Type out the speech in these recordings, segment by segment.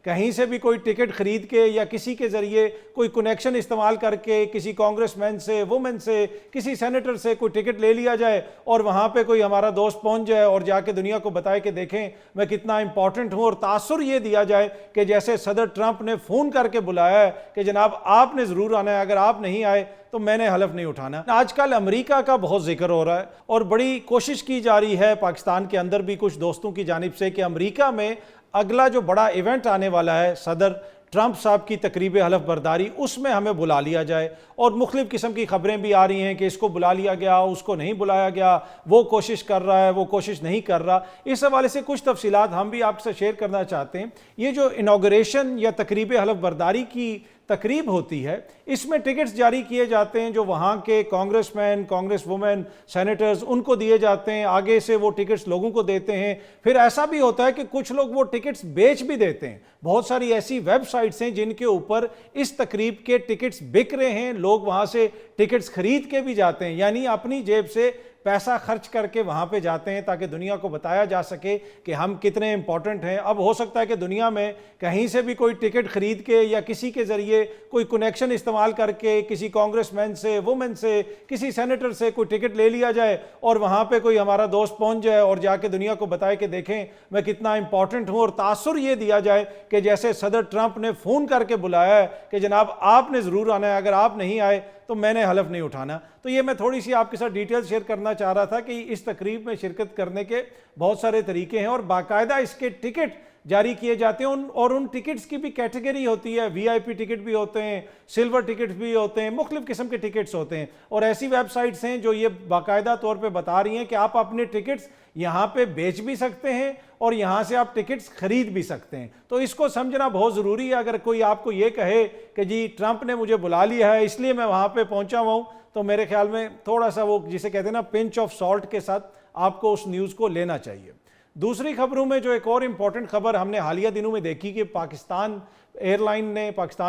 کہیں سے بھی کوئی ٹکٹ خرید کے یا کسی کے ذریعے کوئی کنیکشن استعمال کر کے کسی کانگریس مین سے، وومن سے، کسی سینیٹر سے کوئی ٹکٹ لے لیا جائے اور وہاں پہ کوئی ہمارا دوست پہنچ جائے اور جا کے دنیا کو بتائے کہ دیکھیں میں کتنا امپورٹنٹ ہوں، اور تاثر یہ دیا جائے کہ جیسے صدر ٹرمپ نے فون کر کے بلایا ہے کہ جناب آپ نے ضرور آنا ہے، اگر آپ نہیں آئے تو میں نے حلف نہیں اٹھانا۔ آج کل امریکہ کا بہت ذکر ہو رہا ہے اور بڑی کوشش کی جا رہی ہے پاکستان کے اندر بھی کچھ دوستوں کی جانب سے کہ امریکہ میں اگلا جو بڑا ایونٹ آنے والا ہے صدر ٹرمپ صاحب کی تقریب حلف برداری، اس میں ہمیں بلا لیا جائے، اور مختلف قسم کی خبریں بھی آ رہی ہیں کہ اس کو بلا لیا گیا، اس کو نہیں بلایا گیا، وہ کوشش کر رہا ہے، وہ کوشش نہیں کر رہا۔ اس حوالے سے کچھ تفصیلات ہم بھی آپ سے شیئر کرنا چاہتے ہیں۔ یہ جو انوگریشن یا تقریب حلف برداری کی تقریب ہوتی ہے، اس میں ٹکٹس جاری کیے جاتے ہیں جو وہاں کے کانگریس مین، کانگریس وومن، سینیٹرز، ان کو دیے جاتے ہیں، آگے سے وہ ٹکٹس لوگوں کو دیتے ہیں۔ پھر ایسا بھی ہوتا ہے کہ کچھ لوگ وہ ٹکٹس بیچ بھی دیتے ہیں۔ بہت ساری ایسی ویب سائٹس ہیں جن کے اوپر اس تقریب کے ٹکٹس بک رہے ہیں، لوگ وہاں سے ٹکٹس خرید کے بھی جاتے ہیں، یعنی اپنی جیب سے پیسہ خرچ کر کے وہاں پہ جاتے ہیں تاکہ دنیا کو بتایا جا سکے کہ ہم کتنے امپورٹنٹ ہیں۔ اب ہو سکتا ہے کہ دنیا میں کہیں سے بھی کوئی ٹکٹ خرید کے یا کسی کے ذریعے کوئی کنیکشن استعمال کر کے کسی کانگریس مین سے، وومن سے، کسی سینیٹر سے کوئی ٹکٹ لے لیا جائے اور وہاں پہ کوئی ہمارا دوست پہنچ جائے اور جا کے دنیا کو بتائے کہ دیکھیں میں کتنا امپورٹنٹ ہوں، اور تاثر یہ دیا جائے کہ جیسے صدر ٹرمپ نے فون کر کے بلایا ہے کہ جناب آپ نے ضرور آنا ہے، اگر آپ نہیں آئے تو میں نے حلف نہیں اٹھانا۔ تو یہ میں تھوڑی سی آپ کے ساتھ ڈیٹیل شیئر کرنا چاہ رہا تھا کہ اس تقریب میں شرکت کرنے کے بہت سارے طریقے ہیں اور باقاعدہ اس کے ٹکٹ جاری کیے جاتے ہیں، اور ان ٹکٹس کی بھی کیٹیگری ہوتی ہے، وی آئی پی ٹکٹ بھی ہوتے ہیں، سلور ٹکٹس بھی ہوتے ہیں، مختلف قسم کے ٹکٹس ہوتے ہیں، اور ایسی ویب سائٹس ہیں جو یہ باقاعدہ طور پہ بتا رہی ہیں کہ آپ اپنے ٹکٹس یہاں پہ بیچ بھی سکتے ہیں اور یہاں سے آپ ٹکٹس خرید بھی سکتے ہیں۔ تو اس کو سمجھنا بہت ضروری ہے۔ اگر کوئی آپ کو یہ کہے کہ جی ٹرمپ نے مجھے بلا لیا ہے اس لیے میں وہاں پہ پہنچا ہوا ہوں، تو میرے خیال میں تھوڑا سا وہ جسے کہتے ہیں نا پنچ آف سالٹ کے ساتھ آپ کو اس نیوز کو لینا چاہیے۔ دوسری خبروں میں جو ایک اور امپورٹنٹ خبر ہم نے حالیہ دنوں میں دیکھی کہ پاکستان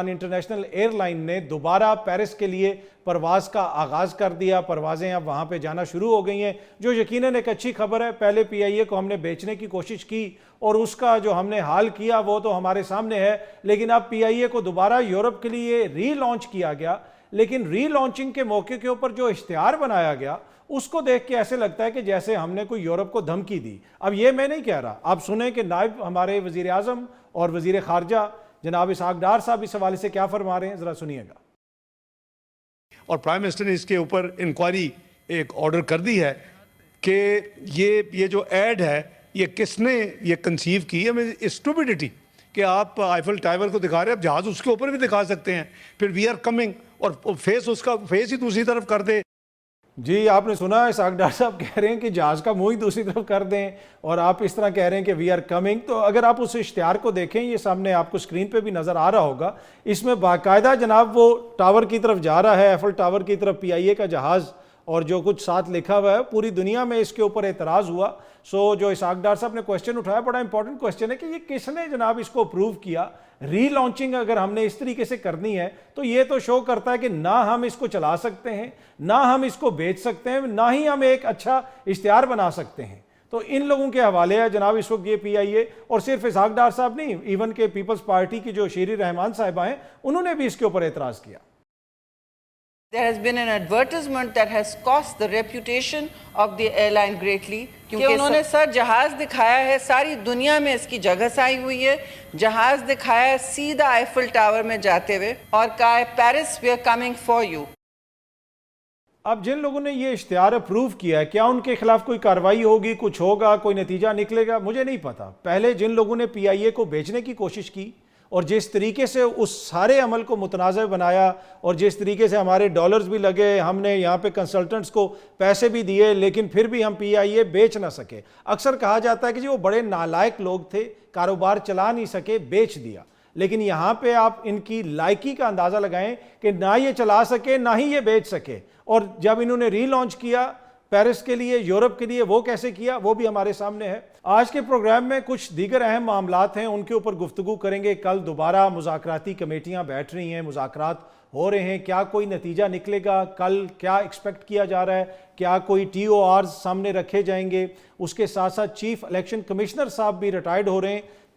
انٹرنیشنل ایئر لائن نے دوبارہ پیرس کے لیے پرواز کا آغاز کر دیا۔ پروازیں اب وہاں پہ جانا شروع ہو گئی ہیں، جو یقیناً ایک اچھی خبر ہے۔ پہلے پی آئی اے کو ہم نے بیچنے کی کوشش کی اور اس کا جو ہم نے حال کیا وہ تو ہمارے سامنے ہے، لیکن اب پی آئی اے کو دوبارہ یورپ کے لیے ری لانچ کیا گیا۔ لیکن ری لانچنگ کے موقع کے اوپر جو اشتہار بنایا گیا اس کو دیکھ کے ایسے لگتا ہے کہ جیسے ہم نے کوئی یورپ کو دھمکی دی۔ اب یہ میں نہیں کہہ رہا، آپ سنیں کہ نائب ہمارے وزیر اعظم اور وزیر خارجہ جناب اسحاق ڈار صاحب اس حوالے سے کیا فرما رہے ہیں، ذرا سنیے گا۔ اور پرائم منسٹر نے اس کے اوپر انکوائری ایک آرڈر کر دی ہے کہ یہ جو ایڈ ہے یہ کس نے یہ کنسیو کی ہے۔ میں اسٹوپیڈیٹی کہ آپ آئیفل ٹاور کو دکھا رہے ہیں، اب جہاز اس کے اوپر بھی دکھا سکتے ہیں، پھر وی آر کمنگ اور فیس اس کا فیس ہی دوسری طرف کر دے۔ جی آپ نے سنا اسحاق ڈار صاحب کہہ رہے ہیں کہ جہاز کا منہ ہی دوسری طرف کر دیں، اور آپ اس طرح کہہ رہے ہیں کہ وی آر کمنگ۔ تو اگر آپ اس اشتہار کو دیکھیں، یہ سامنے آپ کو اسکرین پہ بھی نظر آ رہا ہوگا، اس میں باقاعدہ جناب وہ ٹاور کی طرف جا رہا ہے، ایفل ٹاور کی طرف پی آئی اے کا جہاز، اور جو کچھ ساتھ لکھا ہوا ہے پوری دنیا میں اس کے اوپر اعتراض ہوا۔ جو اسحاق ڈار صاحب نے کوسچن اٹھایا، بڑا امپورٹنٹ کوسچن ہے کہ یہ کس نے جناب اس کو اپروو کیا۔ ری لانچنگ اگر ہم نے اس طریقے سے کرنی ہے تو یہ تو شو کرتا ہے کہ نہ ہم اس کو چلا سکتے ہیں، نہ ہم اس کو بیچ سکتے ہیں، نہ ہی ہم ایک اچھا اشتہار بنا سکتے ہیں۔ تو ان لوگوں کے حوالے ہے جناب اس وقت یہ پی آئی اے، اور صرف اسحاق ڈار صاحب نہیں، ایون کہ پیپلز پارٹی کی جو شیری رحمان صاحبہ ہیں انہوں نے بھی اس کے اوپر اعتراض کیا۔ There has been an advertisement that has cost the reputation of the airline greatly. کہ انہوں نے سر جہاز دکھایا ہے، ساری دنیا میں اس کی جگہ سائی ہوئی ہے، جہاز دکھایا ہے سیدھا آئیفل ٹاور میں جاتے ہوئے اور کہا ہے Paris we are coming for you۔ اب جن لوگوں نے یہ اشتہار اپروو کیا ہے، کیا ان کے خلاف کوئی کارروائی ہوگی، کچھ ہوگا، کوئی نتیجہ نکلے گا؟ مجھے نہیں پتا۔ پہلے جن لوگوں نے پی آئی اے کو بیچنے کی کوشش کی اور جس طریقے سے اس سارے عمل کو متنازع بنایا اور جس طریقے سے ہمارے ڈالرز بھی لگے، ہم نے یہاں پہ کنسلٹنٹس کو پیسے بھی دیے، لیکن پھر بھی ہم پی آئی اے بیچ نہ سکے۔ اکثر کہا جاتا ہے کہ جی وہ بڑے نالائق لوگ تھے، کاروبار چلا نہیں سکے، بیچ دیا۔ لیکن یہاں پہ آپ ان کی لائکی کا اندازہ لگائیں کہ نہ یہ چلا سکے نہ ہی یہ بیچ سکے، اور جب انہوں نے ری لانچ کیا پیرس کے لیے، یورپ کے لیے، وہ کیسے کیا وہ بھی ہمارے سامنے ہے۔ آج کے پروگرام میں کچھ دیگر اہم معاملات ہیں، ان کے اوپر گفتگو کریں گے۔ کل دوبارہ مذاکراتی کمیٹیاں بیٹھ رہی ہیں، مذاکرات ہو رہے ہیں، کیا کوئی نتیجہ نکلے گا؟ کل کیا ایکسپیکٹ کیا جا رہا ہے؟ کیا کوئی ٹی او آرز سامنے رکھے جائیں گے؟ اس کے ساتھ ساتھ چیف الیکشن کمشنر صاحب بھی ریٹائرڈ ہو رہے ہیں،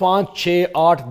5, 6, 8,